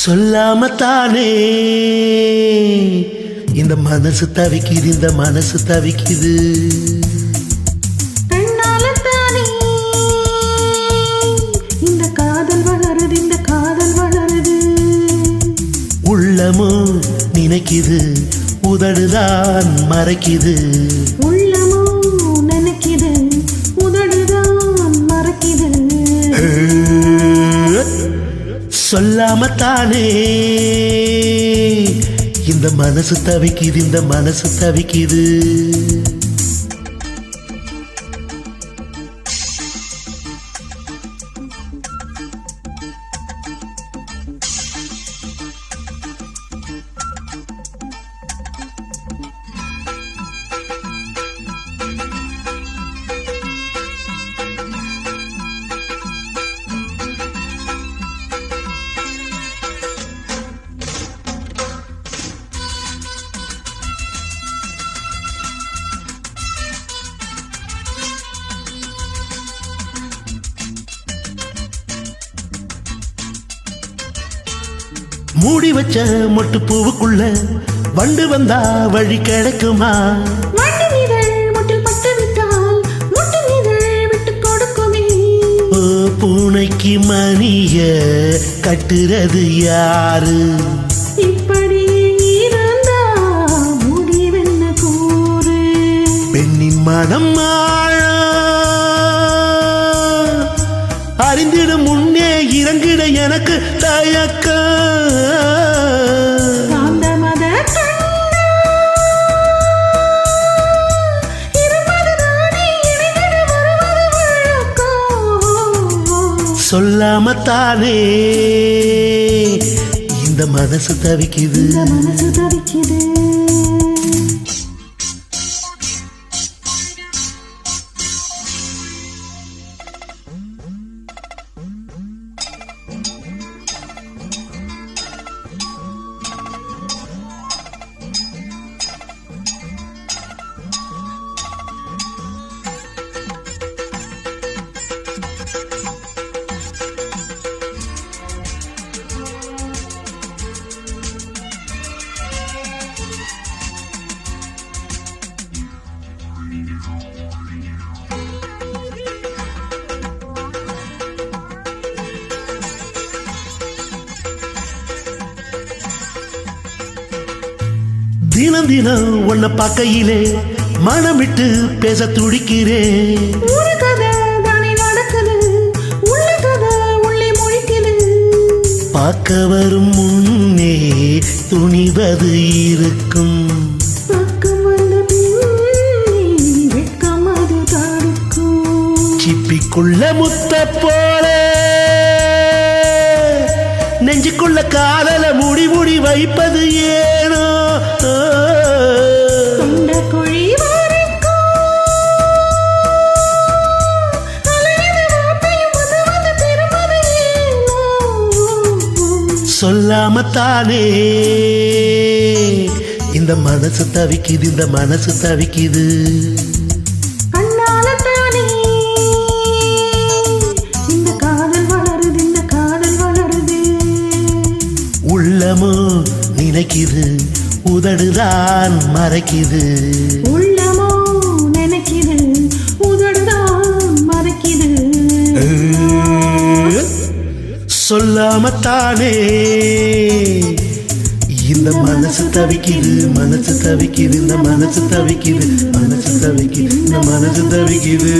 சொல்லாமத்தானே இந்த மனசு தவிக்குது, இந்த மனசு தவிக்குது. இந்த காதல் வளருது, இந்த காதல் வளருது. உள்ளமோ நினைக்குது, உதடுதான் மறைக்குது. உள்ளமோ நினைக்குது, உதடுதான் மறைக்குது. சொல்லாமத்தானே இந்த மனசு தவிக்குது, இந்த மனசு தவிக்குது. மூடி வச்ச மொட்டு பூவுக்குள்ள வண்டு வந்தா வழி கிடைக்குமா? பூனைக்கு மணிய கட்டுறது யாரு? இப்படி இருந்தா முடிவென்ன கூறு? பெண்ணின் மனம் அறிந்திடும் முன்னே இறங்கிட எனக்கு தயக்க. சொல்லாமத்தானே இந்த மனசு தவிக்குது, இந்த மனசு தவிக்குது. தினம் தினம் உன்னை பார்க்கையிலே மனமிட்டு பேச துடிக்கிறேன். பார்க்க வரும் முன்னே துணிவது இருக்கும். சிப்பிக்குள்ள முத்த போல நெஞ்சுக்குள்ள காதல முடி முடி வைப்பது ஏனோ? சொல்லாமத்தானே இந்த மனசு தவிக்குது, இந்த மனசு தவிக்குது. உள்ளமோ நினைக்குது, உதடுதான் மறைக்குது. உள்ளமோ நினைக்குது, உதடுதான் மறைக்குது. சொல்லாமத்தானே இந்த மனசு தவிக்குது, மனசு தவிக்குது, இந்த மனசு தவிக்குது, மனசு தவிக்குது, இந்த மனசு தவிக்குது.